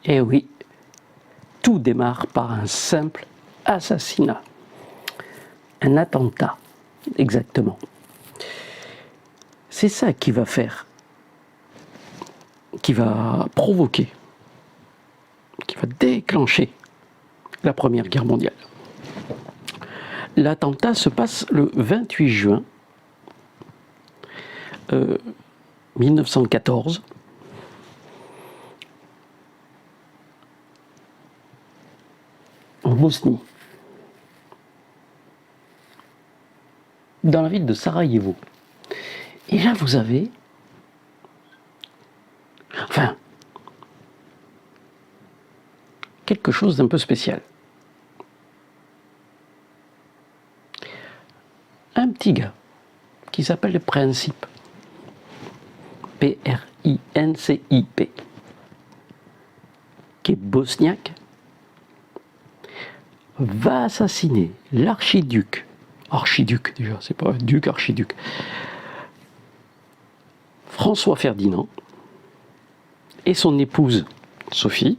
Eh oui, tout démarre par un simple assassinat. Un attentat, exactement. C'est ça qui va faire, qui va provoquer, qui va déclencher la Première Guerre mondiale. L'attentat se passe le 28 juin 1914. En Bosnie, dans la ville de Sarajevo. Et là, vous avez, quelque chose d'un peu spécial. Un petit gars qui s'appelle Princip, P-R-I-N-C-I-P, qui est bosniaque, va assassiner l'archiduc, déjà, c'est pas duc, archiduc, François Ferdinand et son épouse Sophie.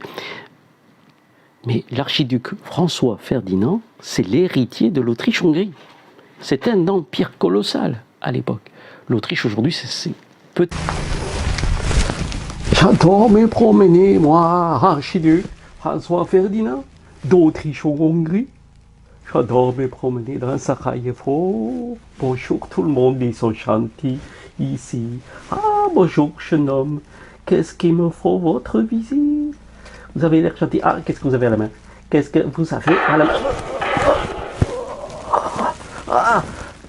Mais l'archiduc François Ferdinand, c'est l'héritier de l'Autriche-Hongrie. C'est un empire colossal à l'époque. L'Autriche aujourd'hui, c'est petit. J'adore me promener, moi, archiduc François Ferdinand d'Autriche-Hongrie. J'adore me promener dans Sarajevo. Bonjour tout le monde, ils sont gentils ici. Ah, bonjour jeune homme, qu'est-ce qu'il me faut votre visite? Vous avez l'air gentil. Ah, qu'est-ce que vous avez à la main? Qu'est-ce que vous avez à la main? Ah,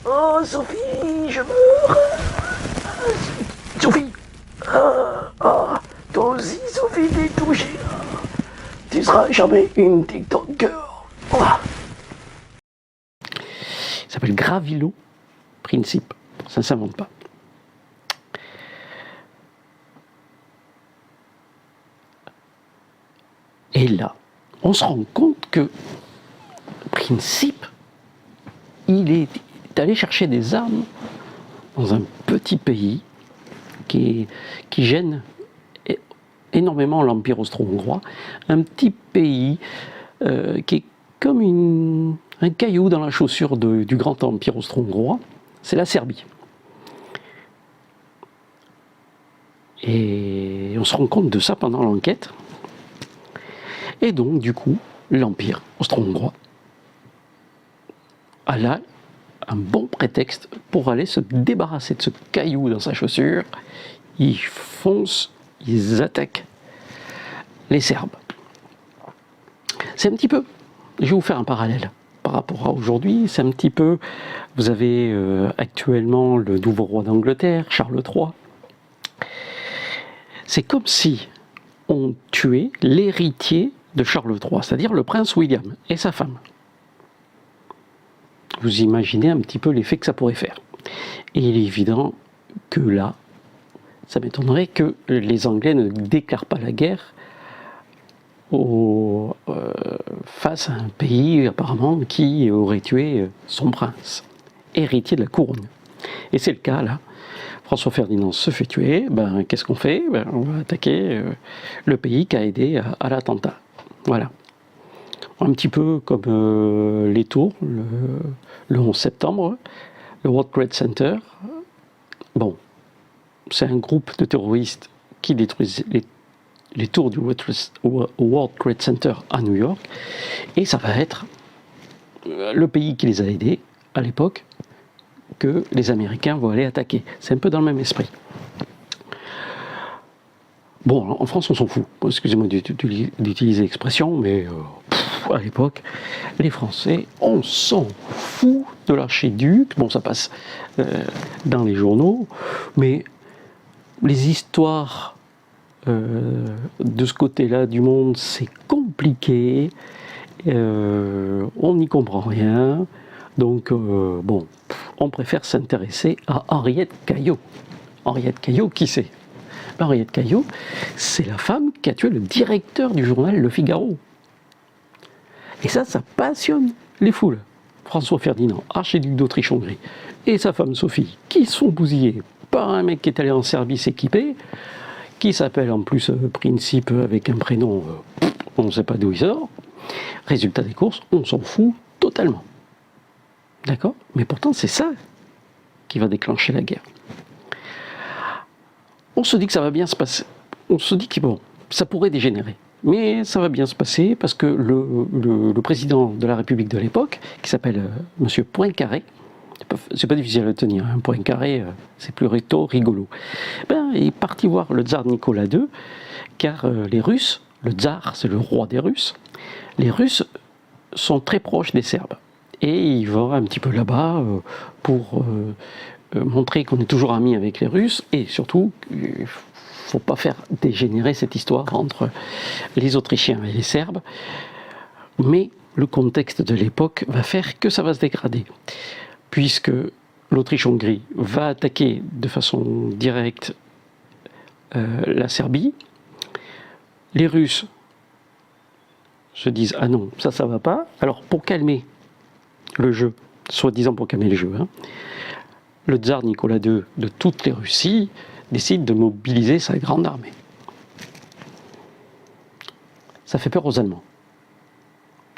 oh, Sophie, je meurs. Sophie. Toi aussi, Sophie, t'es touchée. Tu seras jamais une TikToker. Il s'appelle Gravilo Princip. Ça ne s'invente pas. Et là, on se rend compte que Princip, il est allé chercher des armes dans un petit pays qui gêne énormément l'Empire austro-hongrois, un petit pays qui est comme un caillou dans la chaussure du grand Empire austro-hongrois, c'est la Serbie. Et on se rend compte de ça pendant l'enquête. Et donc, du coup, l'Empire austro-hongrois a là un bon prétexte pour aller se débarrasser de ce caillou dans sa chaussure. Ils foncent, ils attaquent les Serbes. C'est un petit peu, je vais vous faire un parallèle par rapport à aujourd'hui, c'est un petit peu, vous avez actuellement le nouveau roi d'Angleterre, Charles III. C'est comme si on tuait l'héritier de Charles III, c'est-à-dire le prince William et sa femme. Vous imaginez un petit peu l'effet que ça pourrait faire. Et il est évident que là, ça m'étonnerait que les Anglais ne déclarent pas la guerre face à un pays apparemment qui aurait tué son prince, héritier de la couronne. Et c'est le cas là. François Ferdinand se fait tuer, qu'est-ce qu'on fait? On va attaquer le pays qui a aidé à l'attentat. Voilà. Un petit peu comme les tours, le 11 septembre, le World Trade Center. Bon, c'est un groupe de terroristes qui détruisent les tours du World Trade Center à New York. Et ça va être le pays qui les a aidés à l'époque que les Américains vont aller attaquer. C'est un peu dans le même esprit. Bon, en France, on s'en fout. Excusez-moi d'utiliser l'expression, mais à l'époque, les Français, on s'en fout de l'archiduc. Bon, ça passe dans les journaux, mais les histoires de ce côté-là du monde, c'est compliqué. On n'y comprend rien. Donc, bon, on préfère s'intéresser à Henriette Caillot. Henriette Caillot, qui c'est? Henriette Caillot, c'est la femme qui a tué le directeur du journal Le Figaro. Et ça passionne les foules. François Ferdinand, archiduc d'Autriche-Hongrie, et sa femme Sophie, qui sont bousillés par un mec qui est allé en service équipé, qui s'appelle en plus Principe avec un prénom, on ne sait pas d'où il sort. Résultat des courses, on s'en fout totalement. D'accord? Mais pourtant, c'est ça qui va déclencher la guerre. On se dit que ça va bien se passer. On se dit que bon, ça pourrait dégénérer. Mais ça va bien se passer parce que le président de la République de l'époque, qui s'appelle Monsieur Poincaré, c'est pas difficile à tenir, un Poincaré, c'est plutôt rigolo. Il est parti voir le tsar Nicolas II, car les Russes, le tsar c'est le roi des Russes, les Russes sont très proches des Serbes. Et il va un petit peu là-bas pour montrer qu'on est toujours amis avec les Russes, et surtout, il ne faut pas faire dégénérer cette histoire entre les Autrichiens et les Serbes. Mais le contexte de l'époque va faire que ça va se dégrader, puisque l'Autriche-Hongrie va attaquer de façon directe la Serbie. Les Russes se disent « Ah non, ça va pas ». Alors pour calmer le jeu, soi-disant pour calmer le jeu, le tsar Nicolas II de toutes les Russies décide de mobiliser sa grande armée. Ça fait peur aux Allemands,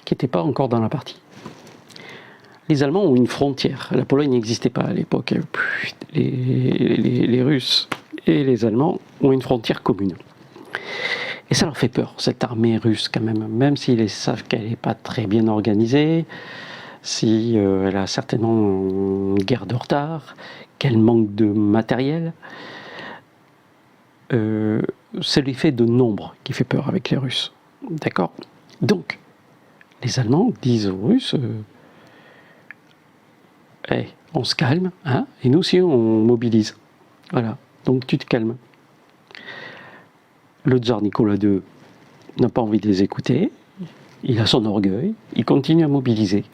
qui n'étaient pas encore dans la partie. Les Allemands ont une frontière. La Pologne n'existait pas à l'époque. Les Russes et les Allemands ont une frontière commune. Et ça leur fait peur, cette armée russe quand même s'ils savent qu'elle n'est pas très bien organisée, si elle a certainement une guerre de retard, qu'elle manque de matériel. C'est l'effet de nombre qui fait peur avec les Russes. D'accord? Donc, les Allemands disent aux Russes hey, on se calme, hein, et nous aussi on mobilise. Voilà, donc tu te calmes. Le tsar Nicolas II n'a pas envie de les écouter, il a son orgueil, il continue à mobiliser.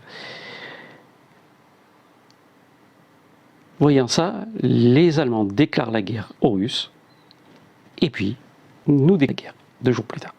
Voyant ça, les Allemands déclarent la guerre aux Russes, et puis nous déclarons la guerre 2 jours plus tard.